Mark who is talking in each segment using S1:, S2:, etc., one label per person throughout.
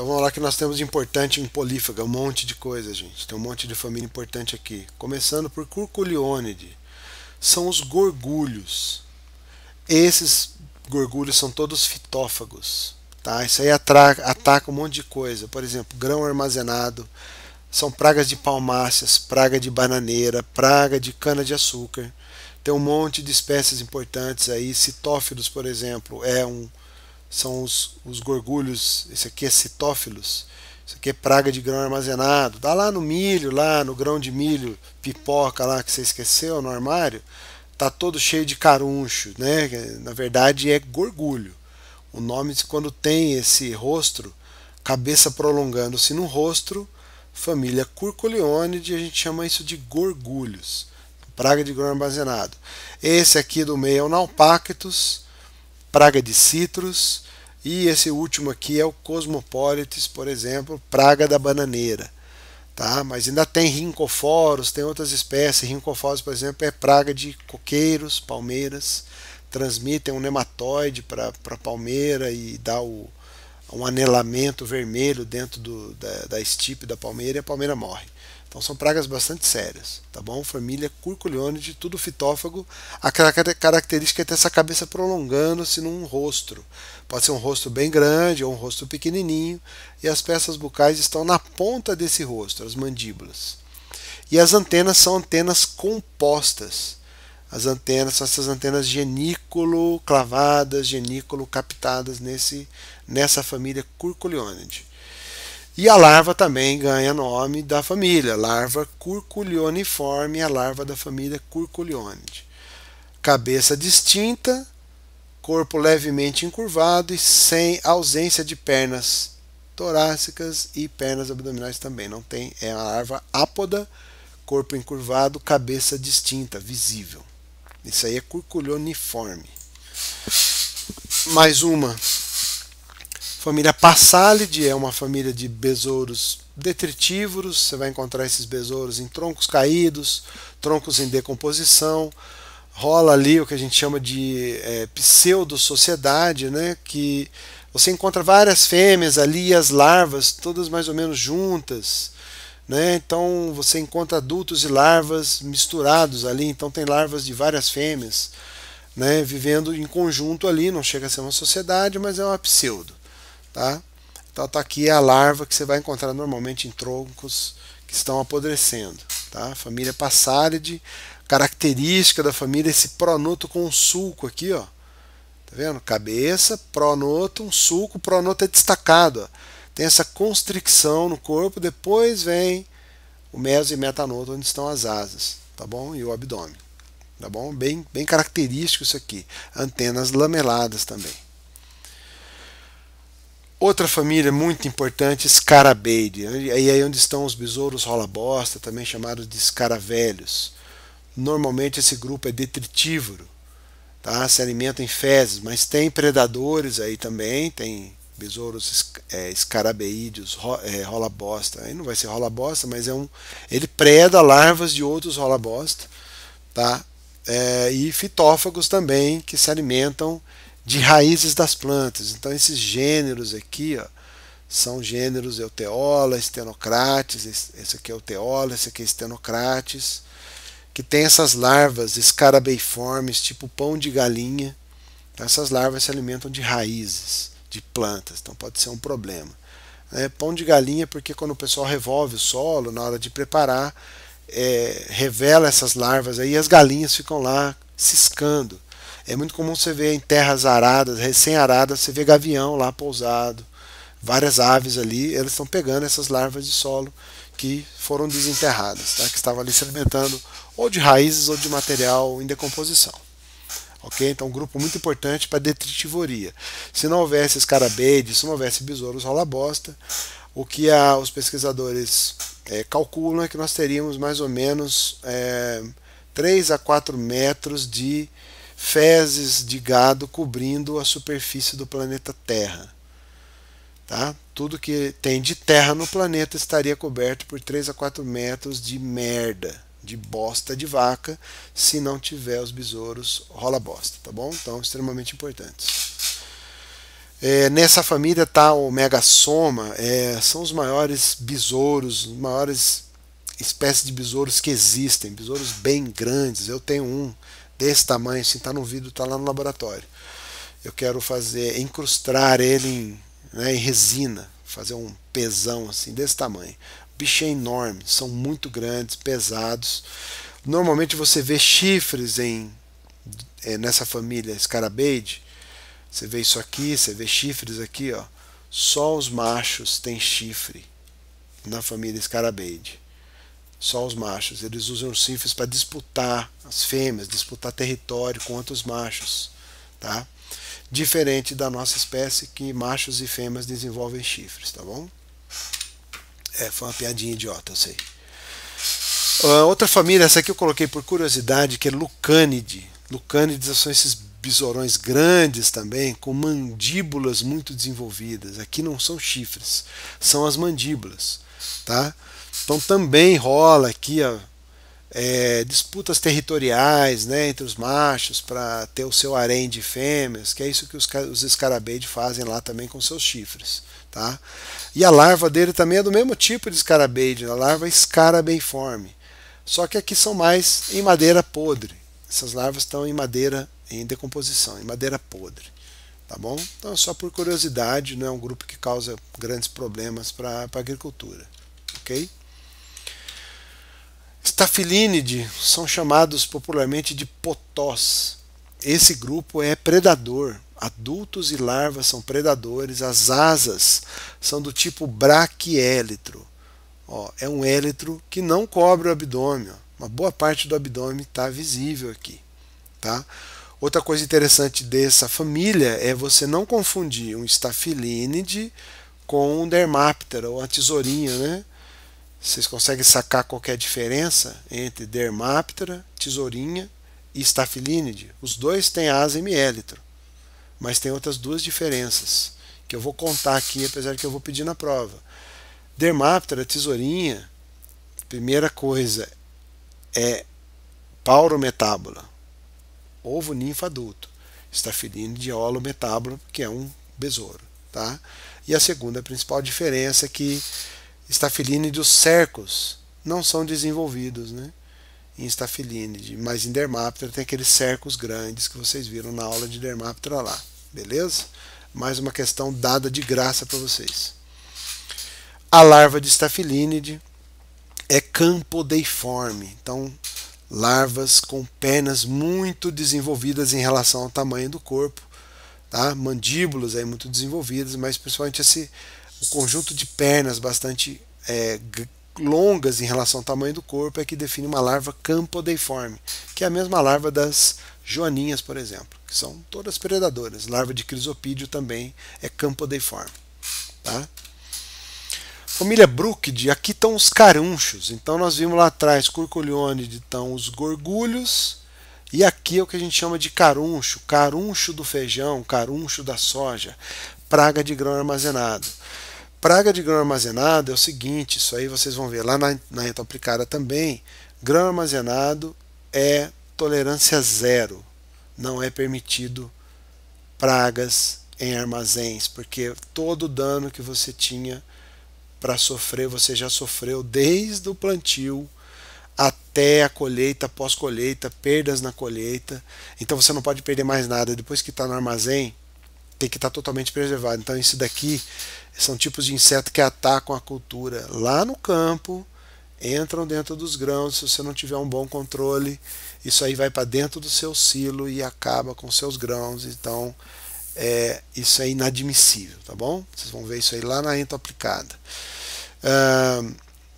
S1: Então vamos lá que nós temos de importante em Polífaga, um monte de coisa, gente. Tem um monte de família importante aqui. Começando por Curculionidae. São os gorgulhos. Esses gorgulhos são todos fitófagos. Tá? Isso aí ataca um monte de coisa. Por exemplo, grão armazenado. São pragas de palmáceas, praga de bananeira, praga de cana-de-açúcar. Tem um monte de espécies importantes aí. Citófilos, por exemplo, são os gorgulhos. Esse aqui é citófilos. Isso aqui é praga de grão armazenado. Dá lá no milho, lá no grão de milho, pipoca lá que você esqueceu no armário. Tá todo cheio de caruncho, né? Na verdade é gorgulho. O nome, quando tem esse rostro, cabeça prolongando-se no rostro, família Curculionidae, a gente chama isso de gorgulhos, praga de grão armazenado. Esse aqui do meio é o Naupactus, praga de citrus, e esse último aqui é o Cosmopolites, por exemplo, praga da bananeira. Tá? Mas ainda tem rincoforos, tem outras espécies. Rincoforos, por exemplo, é praga de coqueiros, palmeiras, transmitem um nematóide para a palmeira e dá um anelamento vermelho dentro da estipe da palmeira e a palmeira morre. Então são pragas bastante sérias, tá bom? Família Curculionidae, tudo fitófago. A característica é ter essa cabeça prolongando-se num rosto. Pode ser um rosto bem grande ou um rosto pequenininho, e as peças bucais estão na ponta desse rosto, as mandíbulas. E as antenas são antenas compostas. As antenas são essas antenas genículo clavadas, genículo captadas nessa família Curculionidae. E a larva também ganha nome da família, larva curculioniforme, a larva da família Curculionidae. Cabeça distinta, corpo levemente encurvado e sem ausência de pernas torácicas e pernas abdominais também. Não tem, é a larva ápoda, corpo encurvado, cabeça distinta, visível. Isso aí é curculioniforme. Mais uma. Família Passalidae é uma família de besouros detritívoros. Você vai encontrar esses besouros em troncos caídos, troncos em decomposição. Rola ali o que a gente chama de pseudo-sociedade, né? Que você encontra várias fêmeas ali e as larvas todas mais ou menos juntas. Né? Então você encontra adultos e larvas misturados ali. Então tem larvas de várias fêmeas, né? Vivendo em conjunto ali. Não chega a ser uma sociedade, mas é uma pseudo. Tá? Então tá aqui a larva que você vai encontrar normalmente em troncos que estão apodrecendo. Tá? Família Passalidae, característica da família esse pronoto com um sulco aqui, ó. Tá vendo? Cabeça, pronoto, um sulco, o pronoto é destacado, ó. Tem essa constricção no corpo, depois vem o meso e metanoto, onde estão as asas, tá bom? E o abdômen, tá bom? Bem característico isso aqui. Antenas lameladas também. Outra família muito importante, Scarabaeidae. Aí é onde estão os besouros rola-bosta, também chamados de escaravelhos. Normalmente esse grupo é detritívoro, tá? Se alimenta em fezes, mas tem predadores aí também, tem besouros escarabeídeos, rola-bosta. Aí não vai ser rola-bosta, mas ele preda larvas de outros rola-bosta, tá? E fitófagos também, que se alimentam de raízes das plantas. Então esses gêneros aqui, ó, são gêneros Euteola, Stenocrates, esse aqui é Euteola, esse aqui é Stenocrates, que tem essas larvas escarabeiformes, tipo pão de galinha. Então, essas larvas se alimentam de raízes de plantas, então pode ser um problema. Pão de galinha porque quando o pessoal revolve o solo, na hora de preparar, revela essas larvas aí e as galinhas ficam lá ciscando. É muito comum você ver em terras aradas, recém-aradas, você vê gavião lá pousado, várias aves ali, elas estão pegando essas larvas de solo que foram desenterradas, tá? Que estavam ali se alimentando ou de raízes ou de material em decomposição. Ok? Então um grupo muito importante para detritivoria. Se não houvesse escarabaeides, se não houvesse besouros rola-bosta, o que os pesquisadores calculam é que nós teríamos mais ou menos 3 a 4 metros de fezes de gado cobrindo a superfície do planeta Terra. Tá? Tudo que tem de terra no planeta estaria coberto por 3 a 4 metros de merda, de bosta de vaca, se não tiver os besouros rola-bosta, tá bom? Então, extremamente importantes. Nessa família está o Megasoma, são os maiores besouros, os maiores espécies de besouros que existem, besouros bem grandes. Eu tenho um desse tamanho, assim, está no vidro, está lá no laboratório. Eu quero incrustar ele em resina, fazer um pesão assim desse tamanho. O bicho é enorme, são muito grandes, pesados. Normalmente você vê chifres nessa família Scarabaeidae. Você vê isso aqui, você vê chifres aqui, ó. Só os machos têm chifre na família Scarabaeidae. Só os machos. Eles usam os chifres para disputar as fêmeas, disputar território com outros machos, tá? Diferente da nossa espécie, que machos e fêmeas desenvolvem chifres, tá bom? Foi uma piadinha idiota, eu sei. Outra família, essa aqui eu coloquei por curiosidade, que é Lucanidae. Lucanidae são esses besourões grandes também, com mandíbulas muito desenvolvidas. Aqui não são chifres, são as mandíbulas, tá? Então também rola aqui, ó, disputas territoriais, né, entre os machos para ter o seu harém de fêmeas, que é isso que os Scarabaeidae fazem lá também com seus chifres, tá? E a larva dele também é do mesmo tipo de Scarabaeidae, a larva Scarabeiforme, só que aqui são mais em madeira podre. Essas larvas estão em madeira em decomposição, em madeira podre, tá bom? Então só por curiosidade, não é um grupo que causa grandes problemas para a agricultura, ok? Staphylinide são chamados popularmente de potós. Esse grupo é predador. Adultos e larvas são predadores. As asas são do tipo braquiélitro. É um élitro que não cobre o abdômen. Uma boa parte do abdômen está visível aqui, tá? Outra coisa interessante dessa família é você não confundir um Staphylinide com um Dermaptera, ou a tesourinha, né? Vocês conseguem sacar qualquer diferença entre Dermaptera, tesourinha e Staphylinide? Os dois têm asa e mielitro, mas tem outras duas diferenças que eu vou contar aqui, apesar que eu vou pedir na prova. Dermaptera, tesourinha, primeira coisa é paurometábola, ovo ninfa adulto. Staphylinide é holometábola, que é um besouro, tá? E a segunda principal diferença é que Staphylinide, os cercos não são desenvolvidos, né, em Staphylinide, mas em Dermaptera tem aqueles cercos grandes que vocês viram na aula de Dermaptera lá, beleza? Mais uma questão dada de graça para vocês. A larva de Staphylinide é campodeiforme, então larvas com pernas muito desenvolvidas em relação ao tamanho do corpo, tá? Mandíbulas aí muito desenvolvidas, mas principalmente o conjunto de pernas bastante longas em relação ao tamanho do corpo é que define uma larva campodeiforme, que é a mesma larva das joaninhas, por exemplo, que são todas predadoras. Larva de crisopídeo também é campodeiforme, tá? Família Bruchidae, aqui estão os carunchos. Então nós vimos lá atrás, Curculionidae, estão os gorgulhos, e aqui é o que a gente chama de caruncho, caruncho do feijão, caruncho da soja, praga de grão armazenado. Praga de grão armazenado é o seguinte, isso aí vocês vão ver lá na reta aplicada também. Grão armazenado é tolerância zero. Não é permitido pragas em armazéns, porque todo o dano que você tinha para sofrer, você já sofreu desde o plantio até a colheita, pós-colheita, perdas na colheita. Então você não pode perder mais nada. Depois que está no armazém, tem que estar totalmente preservado. Então isso daqui são tipos de insetos que atacam a cultura lá no campo, entram dentro dos grãos. Se você não tiver um bom controle, isso aí vai para dentro do seu silo e acaba com seus grãos. Então isso é inadmissível, tá bom? Vocês vão ver isso aí lá na ento aplicada.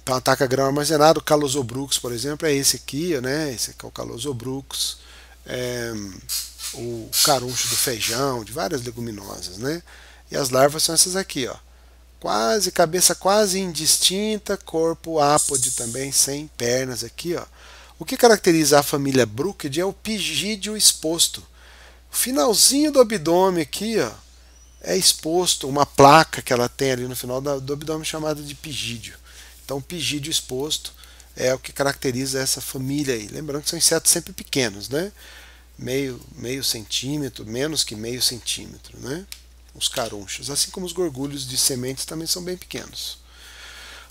S1: Então ataca grão armazenado. O Calosobruchus, por exemplo, é esse aqui, né? Esse aqui é o Calosobruchus. O caruncho do feijão, de várias leguminosas, né? E as larvas são essas aqui, ó. Cabeça quase indistinta, corpo ápode também, sem pernas aqui, ó. O que caracteriza a família Bruchidae é o pigídio exposto. O finalzinho do abdômen aqui, ó, é exposto, uma placa que ela tem ali no final do abdômen chamada de pigídio. Então, o pigídio exposto é o que caracteriza essa família aí. Lembrando que são insetos sempre pequenos, né? Meio centímetro, menos que meio centímetro, né? os carunchos, assim como os gorgulhos de sementes também são bem pequenos.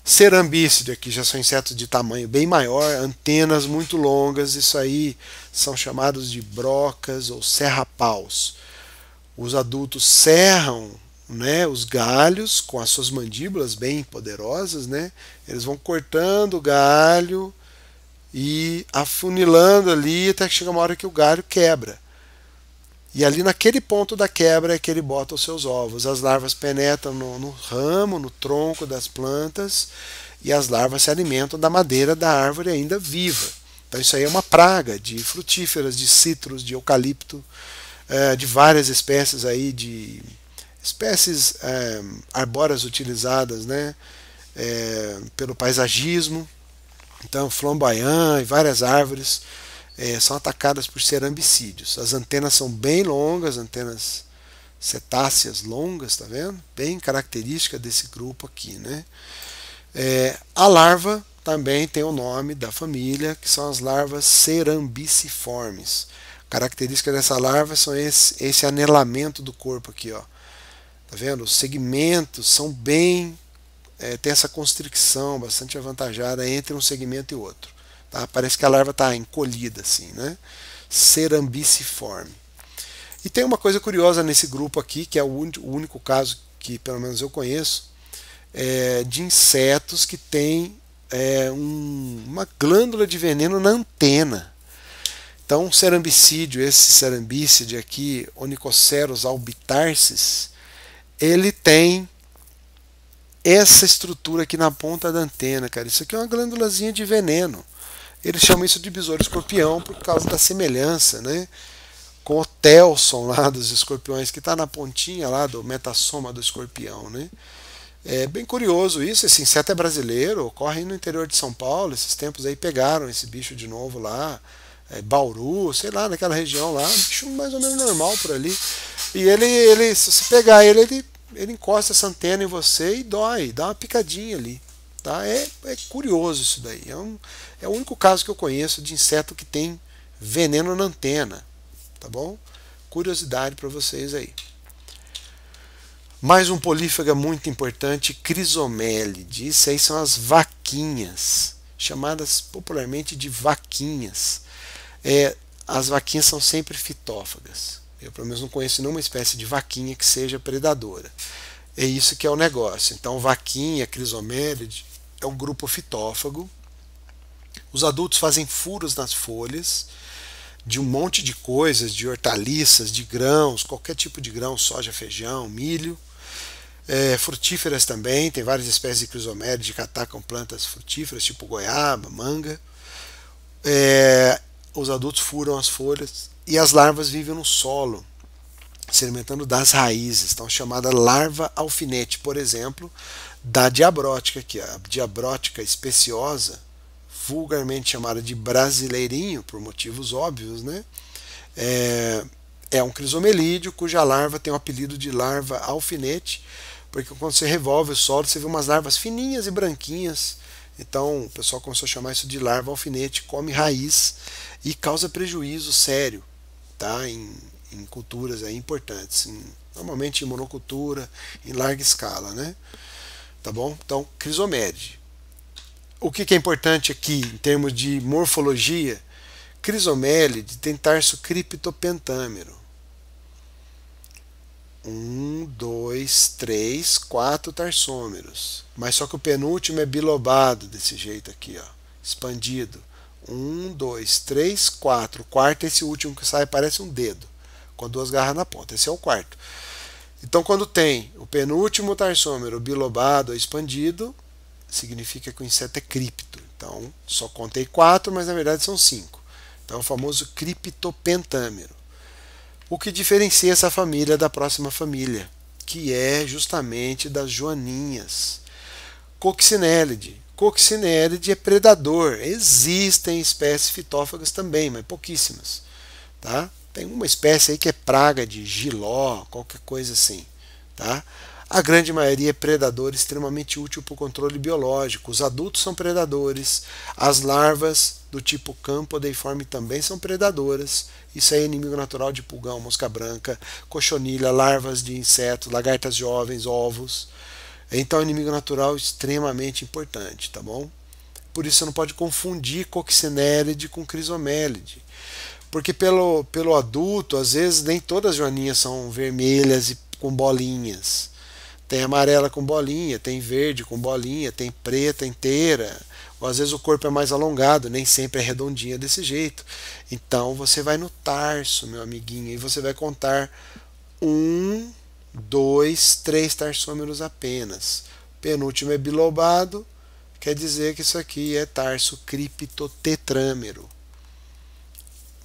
S1: Cerambícide aqui já são insetos de tamanho bem maior, antenas muito longas, isso aí são chamados de brocas ou serrapaus. Os adultos serram, né, os galhos com as suas mandíbulas bem poderosas, né? Eles vão cortando o galho e afunilando ali até que chega uma hora que o galho quebra. E ali naquele ponto da quebra é que ele bota os seus ovos. As larvas penetram no ramo, no tronco das plantas, e as larvas se alimentam da madeira da árvore ainda viva. Então isso aí é uma praga de frutíferas, de citros, de eucalipto, de várias espécies aí, de espécies arbóreas utilizadas, né, pelo paisagismo. Então flamboyant e várias árvores são atacadas por cerambicídios. As antenas são bem longas, antenas cetáceas longas, tá vendo? Bem característica desse grupo aqui, né? A larva também tem o nome da família, que são as larvas cerambiciformes. Característica dessa larva são esse anelamento do corpo aqui, ó. Tá vendo? Os segmentos são bem tem essa constricção bastante avantajada entre um segmento e outro. Tá? Parece que a larva está encolhida assim, né? Cerambiciforme. E tem uma coisa curiosa nesse grupo aqui, que é o único caso que pelo menos eu conheço, de insetos que tem uma glândula de veneno na antena. Então, um cerambicídio, esse cerambícide aqui, Onychoceros albitarsis, ele tem essa estrutura aqui na ponta da antena, cara. Isso aqui é uma glândulazinha de veneno. Eles chamam isso de besouro escorpião por causa da semelhança, né, com o telson lá dos escorpiões, que está na pontinha lá do metassoma do escorpião, né. É bem curioso isso. Esse inseto é brasileiro, ocorre no interior de São Paulo. Esses tempos aí pegaram esse bicho de novo lá, Bauru, sei lá, naquela região lá, um bicho mais ou menos normal por ali. E ele se você pegar ele encosta essa antena em você e dói, dá uma picadinha ali. Tá? É curioso isso daí. É o único caso que eu conheço de inseto que tem veneno na antena. Tá bom? Curiosidade para vocês aí. Mais um polífaga muito importante, Crisomélide. Isso aí são as vaquinhas, chamadas popularmente de vaquinhas. As vaquinhas são sempre fitófagas. Eu, pelo menos, não conheço nenhuma espécie de vaquinha que seja predadora. É isso que é o negócio. Então, vaquinha, Crisomélide, é um grupo fitófago. Os adultos fazem furos nas folhas de um monte de coisas, de hortaliças, de grãos, qualquer tipo de grão, soja, feijão, milho. Frutíferas também, tem várias espécies de Crisomélide que atacam plantas frutíferas, tipo goiaba, manga. Os adultos furam as folhas e as larvas vivem no solo, se alimentando das raízes. Então, chamada larva alfinete, por exemplo, da diabrótica aqui, a diabrótica especiosa, vulgarmente chamada de brasileirinho, por motivos óbvios, né? É um crisomelídeo cuja larva tem o apelido de larva alfinete, porque quando você revolve o solo, você vê umas larvas fininhas e branquinhas. Então o pessoal começou a chamar isso de larva alfinete, come raiz e causa prejuízo sério, tá? Em culturas aí importantes, normalmente em monocultura, em larga escala, né? Tá bom? Então, Crisomélide. O que é importante aqui em termos de morfologia? Crisomélide tem tarso criptopentâmero. 1, 2, 3, 4 tarsômeros. Mas só que o penúltimo é bilobado, desse jeito aqui, ó, expandido. 1, 2, 3, 4. O quarto é esse último que sai, parece um dedo, com duas garras na ponta. Esse é o quarto. Então, quando tem o penúltimo tarsômero bilobado ou expandido, significa que o inseto é cripto. Então, só contei 4, mas na verdade são 5. Então, é o famoso criptopentâmero. O que diferencia essa família da próxima família, que é justamente das joaninhas. Coccinellide. Coccinellide é predador. Existem espécies fitófagas também, mas pouquíssimas. Tá? Tem uma espécie aí que é praga de giló, qualquer coisa assim. Tá? A grande maioria é predador extremamente útil para o controle biológico. Os adultos são predadores, as larvas do tipo campodeiforme também são predadoras. Isso é inimigo natural de pulgão, mosca branca, cochonilha, larvas de insetos, lagartas jovens, ovos. Então é um inimigo natural extremamente importante, tá bom? Por isso você não pode confundir coccinellide com crisomélide. Porque pelo adulto, às vezes nem todas as joaninhas são vermelhas e com bolinhas. Tem amarela com bolinha, tem verde com bolinha, tem preta inteira. Ou às vezes o corpo é mais alongado, nem sempre é redondinha desse jeito. Então você vai no tarso, meu amiguinho, e você vai contar 1, 2, 3 tarsômeros apenas. Penúltimo é bilobado, quer dizer que isso aqui é tarso criptotetrâmero.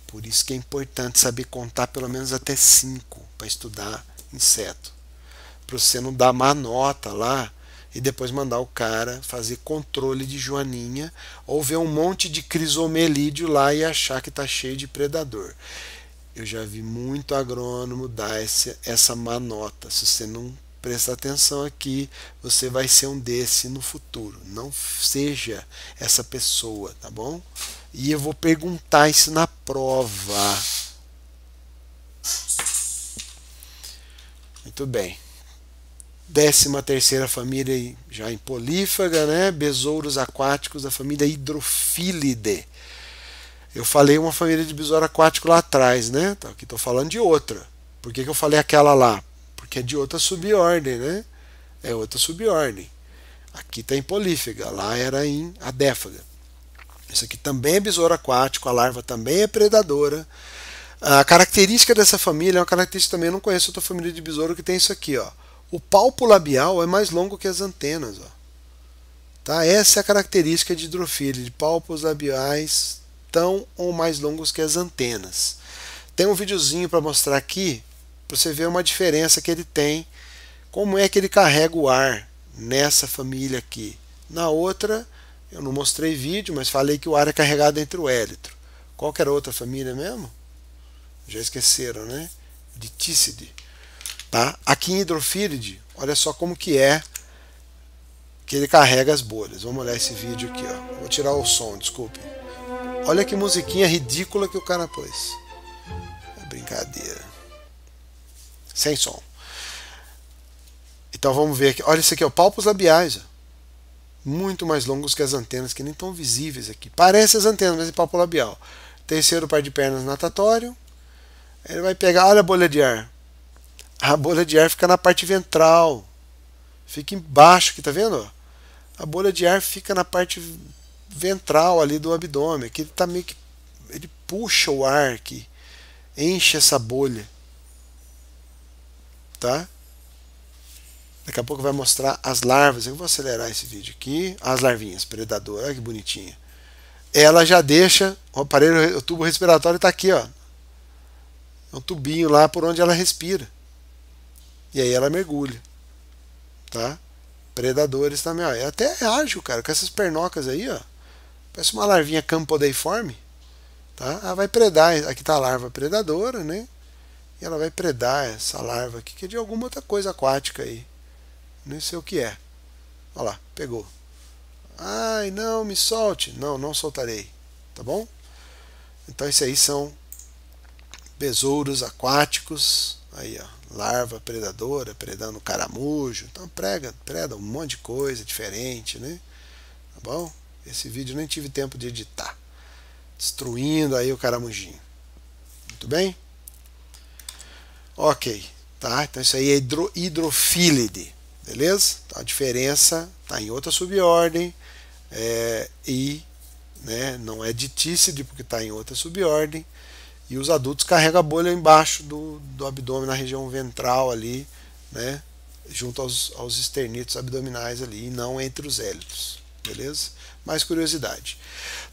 S1: Por isso que é importante saber contar pelo menos até 5 para estudar inseto. Para você não dar má nota lá e depois mandar o cara fazer controle de joaninha ou ver um monte de crisomelídeo lá e achar que está cheio de predador. Eu já vi muito agrônomo dar essa má nota. Se você não prestar atenção aqui, você vai ser um desse no futuro. Não seja essa pessoa, tá bom? E eu vou perguntar isso na prova. Muito bem. 13ª família já em polífaga, né? Besouros aquáticos da família Hydrophilidae. Eu falei uma família de besouro aquático lá atrás, né? Aqui estou falando de outra. Por que eu falei aquela lá? Porque é de outra subordem, né? É outra subordem. Aqui está em polífaga, lá era em adéfaga. Isso aqui também é besouro aquático, a larva também é predadora. A característica dessa família é uma característica também, eu não conheço outra família de besouro que tem isso aqui, ó. O palpo labial é mais longo que as antenas, ó. Tá? Essa é a característica de Hydrophilidae, palpos labiais tão ou mais longos que as antenas. Tem um videozinho para mostrar aqui, para você ver uma diferença que ele tem, como é que ele carrega o ar nessa família aqui. Na outra, eu não mostrei vídeo, mas falei que o ar é carregado entre o élitro. Qual que era a outra família mesmo? Já esqueceram, né? Dicticidae. Tá? Aqui em Hydrophilidae, olha só como que é que ele carrega as bolhas. Vamos olhar esse vídeo aqui, ó. Vou tirar o som, desculpe. Olha que musiquinha ridícula que o cara pôs. É brincadeira. Sem som. Então vamos ver aqui. Olha isso aqui, ó. Palpos labiais, ó. Muito mais longos que as antenas, que nem estão visíveis aqui. Parece as antenas, mas é palpo labial. Terceiro par de pernas natatório. Ele vai pegar, olha a bolha de ar. A bolha de ar fica na parte ventral. Fica embaixo aqui, tá vendo? A bolha de ar fica na parte ventral ali do abdômen. Aqui ele tá meio que. Ele puxa o ar aqui. Enche essa bolha. Tá? Daqui a pouco vai mostrar as larvas. Eu vou acelerar esse vídeo aqui. As larvinhas predadoras. Olha que bonitinha. Ela já deixa. O aparelho, o tubo respiratório está aqui, ó. É um tubinho lá por onde ela respira. E aí ela mergulha. Tá? Predadores também. Ó. É até ágil, cara. Com essas pernocas aí, ó. Parece uma larvinha campodeiforme. Tá? Ela vai predar. Aqui está a larva predadora, né? E ela vai predar essa larva aqui, que é de alguma outra coisa aquática aí. Nem sei o que é. Olha lá, pegou. Ai, não, me solte. Não, não soltarei. Tá bom? Então, isso aí são besouros aquáticos. Aí, ó. Larva predadora, predando caramujo. Então, preda um monte de coisa diferente, né? Tá bom? Esse vídeo eu nem tive tempo de editar. Destruindo aí o caramujinho. Muito bem? Ok. Tá? Então, isso aí é Hydrophilidae. Beleza? Então, a diferença está em outra subordem e né, não é Dicticidae porque está em outra subordem. E os adultos carregam a bolha embaixo do abdômen, na região ventral ali, né, junto aos esternitos abdominais ali, e não entre os élitros. Beleza? Mais curiosidade.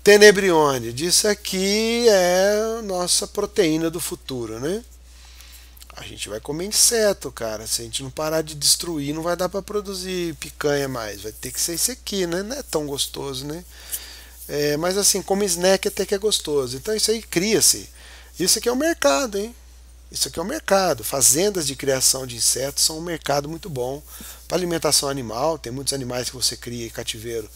S1: Tenebrione, disso aqui é a nossa proteína do futuro, né? A gente vai comer inseto, cara. Se a gente não parar de destruir, não vai dar para produzir picanha mais. Vai ter que ser isso aqui, né? Não é tão gostoso, né? Mas assim, como snack até que é gostoso. Então isso aí cria-se. Isso aqui é o mercado, hein? Isso aqui é o mercado. Fazendas de criação de insetos são um mercado muito bom para alimentação animal. Tem muitos animais que você cria em cativeiro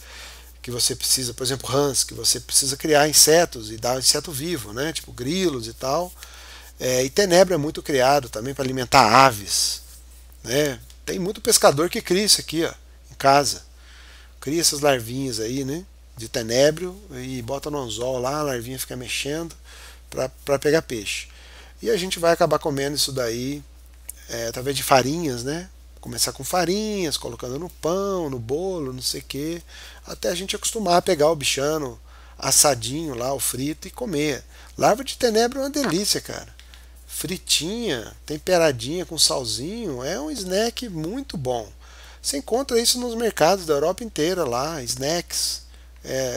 S1: que você precisa, por exemplo, rãs, que você precisa criar insetos e dar inseto vivo, né? Tipo grilos e tal. E tenebro é muito criado também para alimentar aves, né? Tem muito pescador que cria isso aqui, ó, em casa. Cria essas larvinhas aí, né? De tenebro e bota no anzol lá, a larvinha fica mexendo para pegar peixe. E a gente vai acabar comendo isso daí através de farinhas, né? Começar com farinhas, colocando no pão, no bolo, não sei o que, até a gente acostumar a pegar o bichano assadinho lá, o frito e comer. Larva de tenebro é uma delícia, cara. Fritinha, temperadinha com salzinho, é um snack muito bom. Você encontra isso nos mercados da Europa inteira lá, snacks,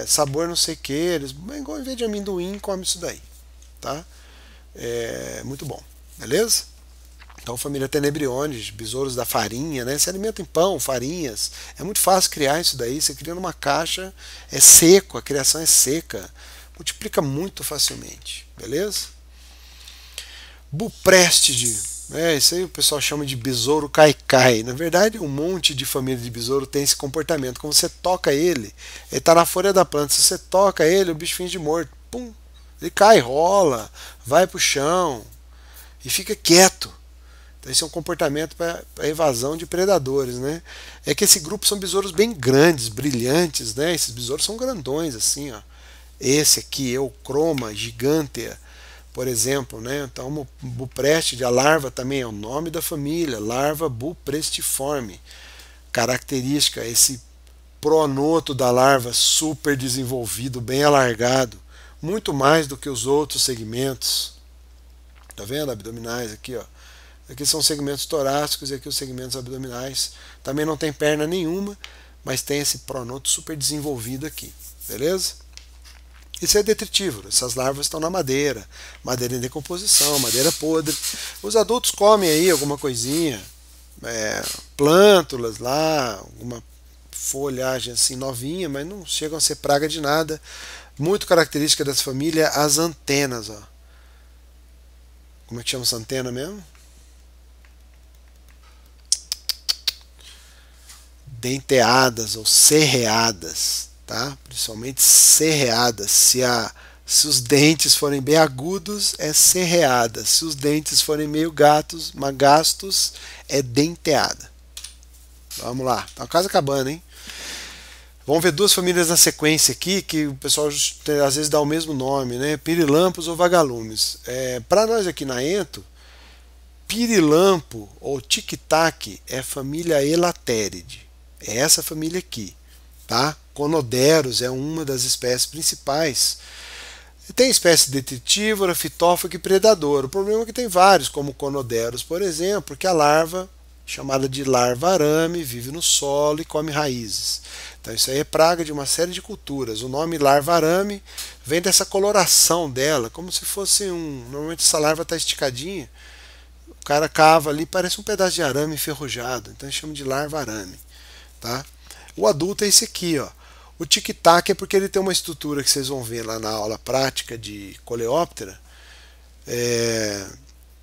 S1: sabor não sei o que, eles, igual em vez de amendoim, come isso daí, tá? É muito bom, beleza? Então, família Tenebriones, besouros da farinha, né? Se alimenta em pão, farinhas. É muito fácil criar isso daí. Você cria numa caixa, é seco, a criação é seca. Multiplica muito facilmente, beleza? Buprestide, isso aí o pessoal chama de besouro caicai. Na verdade, um monte de família de besouro tem esse comportamento. Quando você toca ele está na folha da planta. Se você toca ele, o bicho finge morto. Pum, ele cai, rola, vai pro chão e fica quieto. Então, esse é um comportamento para evasão de predadores, né? É que esse grupo são besouros bem grandes, brilhantes, né? Esses besouros são grandões, assim, ó. Esse aqui, Euchroma gigantea, por exemplo, né? Então, Buprestide, a larva também é o nome da família, larva buprestiforme. Característica, esse pronoto da larva super desenvolvido, bem alargado, muito mais do que os outros segmentos. Tá vendo? Abdominais aqui, ó. Aqui são segmentos torácicos e aqui os segmentos abdominais. Também não tem perna nenhuma, mas tem esse pronoto super desenvolvido aqui. Beleza? Isso é detritívoro. Essas larvas estão na madeira. Madeira em decomposição, madeira podre. Os adultos comem aí alguma coisinha. Plântulas lá, alguma folhagem assim novinha, mas não chegam a ser praga de nada. Muito característica dessa família, as antenas. Ó. Como é que chama essa antena mesmo? Denteadas ou serreadas, tá? Principalmente serreadas. Se os dentes forem bem agudos, é serreada. Se os dentes forem meio gastos, é denteada. Vamos lá. Tá quase acabando, hein? Vamos ver duas famílias na sequência aqui, que o pessoal às vezes dá o mesmo nome, né? Pirilampos ou vagalumes. Para nós aqui na Ento, pirilampo ou tic-tac é família Elateridae. É essa família aqui, tá? Conoderos é uma das espécies principais. Tem espécie detritívora, fitófaga e predadora. O problema é que tem vários, como Conoderos, por exemplo, porque a larva, chamada de larva arame, vive no solo e come raízes. Então isso aí é praga de uma série de culturas. O nome larva arame vem dessa coloração dela, como se fosse normalmente essa larva está esticadinha. O cara cava ali, parece um pedaço de arame enferrujado. Então a gente chama de larva arame. Tá? O adulto é esse aqui, ó. O tic-tac é porque ele tem uma estrutura que vocês vão ver lá na aula prática de coleóptera.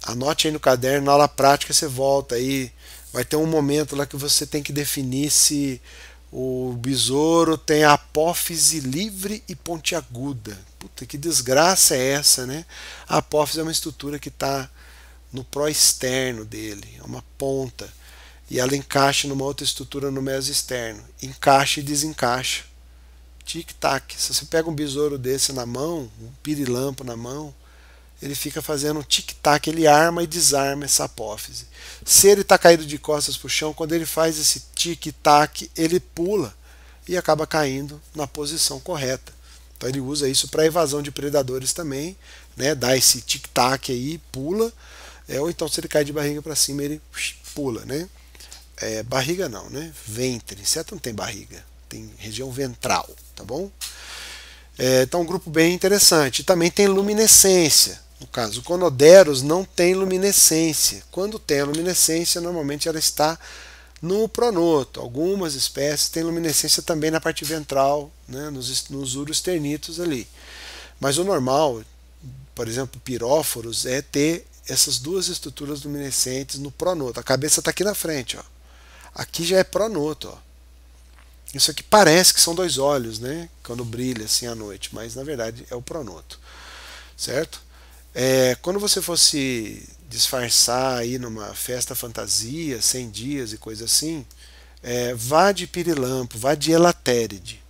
S1: Anote aí no caderno, na aula prática você volta aí. Vai ter um momento lá que você tem que definir se o besouro tem a apófise livre e pontiaguda. Puta, que desgraça é essa, né? A apófise é uma estrutura que está no pró-externo dele, é uma ponta. E ela encaixa numa outra estrutura no mesoexterno. Encaixa e desencaixa. Tic-tac. Se você pega um besouro desse na mão, um pirilampo na mão, ele fica fazendo um tic-tac, ele arma e desarma essa apófise. Se ele está caído de costas para o chão, quando ele faz esse tic-tac, ele pula e acaba caindo na posição correta. Então ele usa isso para evasão de predadores também, né? Dá esse tic-tac aí, pula, ou então se ele cai de barriga para cima, ele pula, né? Barriga não, né? Ventre. Inseto não tem barriga, tem região ventral, tá bom? Então, um grupo bem interessante. Também tem luminescência. No caso, o Conoderos não tem luminescência. Quando tem a luminescência, normalmente ela está no pronoto. Algumas espécies têm luminescência também na parte ventral, né? nos uroesternitos ali. Mas o normal, por exemplo, piróforos, é ter essas duas estruturas luminescentes no pronoto. A cabeça está aqui na frente, ó. Aqui já é pronoto, ó. Isso aqui parece que são dois olhos, né? Quando brilha assim à noite, mas na verdade é o pronoto, certo? Quando você fosse disfarçar aí numa festa fantasia, 100 dias e coisa assim, vá de pirilampo, vá de elatéride.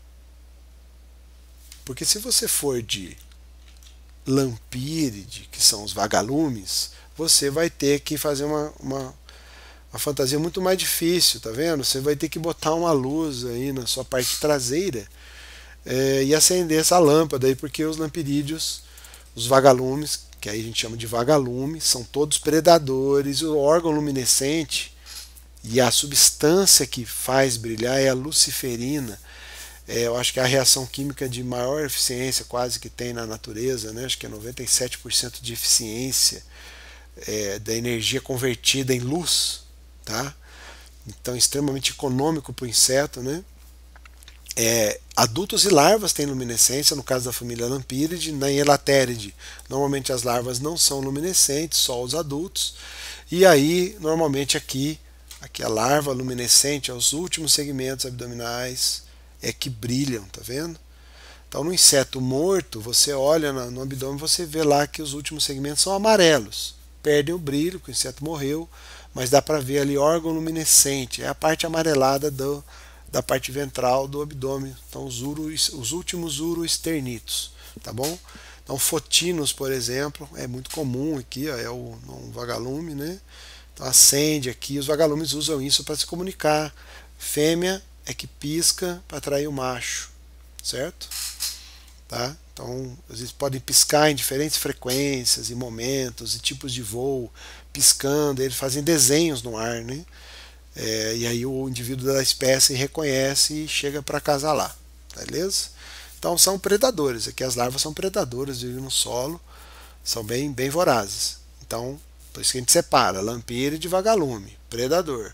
S1: Porque se você for de lampíride, que são os vagalumes, você vai ter que fazer uma fantasia muito mais difícil, tá vendo? Você vai ter que botar uma luz aí na sua parte traseira e acender essa lâmpada aí, porque os lampirídeos, os vagalumes, que aí a gente chama de vagalume, são todos predadores. O órgão luminescente e a substância que faz brilhar é a luciferina. Eu acho que é a reação química de maior eficiência quase que tem na natureza, né? Acho que é 97% de eficiência da energia convertida em luz, tá? Então, extremamente econômico para o inseto, né? Adultos e larvas têm luminescência, no caso da família Lampyridae. Na Elatéride, normalmente as larvas não são luminescentes, só os adultos. E aí, normalmente aqui a larva luminescente, os últimos segmentos abdominais que brilham, tá vendo? Então, no inseto morto, você olha no abdômen, você vê lá que os últimos segmentos são amarelos, perdem o brilho, que o inseto morreu, mas dá para ver ali órgão luminescente, é a parte amarelada da parte ventral do abdômen, então os últimos uroesternitos, tá bom? Então, fotinos, por exemplo, é muito comum aqui, ó, é um vagalume, né? Então, acende aqui, os vagalumes usam isso para se comunicar. Fêmea é que pisca para atrair o macho, certo? Tá? Então, às vezes podem piscar em diferentes frequências e momentos e tipos de voo, piscando, eles fazem desenhos no ar, né? E aí o indivíduo da espécie reconhece e chega para acasalar, beleza? Então são predadores, aqui as larvas são predadoras, vivem no solo, são bem vorazes. Então, por isso que a gente separa, lampíride e vagalume, predador.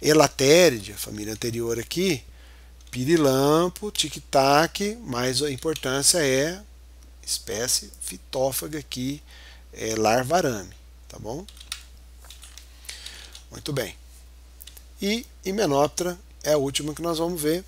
S1: Elatéride, a família anterior aqui, pirilampo, tic-tac, mas a importância é espécie fitófaga aqui, larva arame, tá bom? Muito bem. E Hymenoptera é a última que nós vamos ver.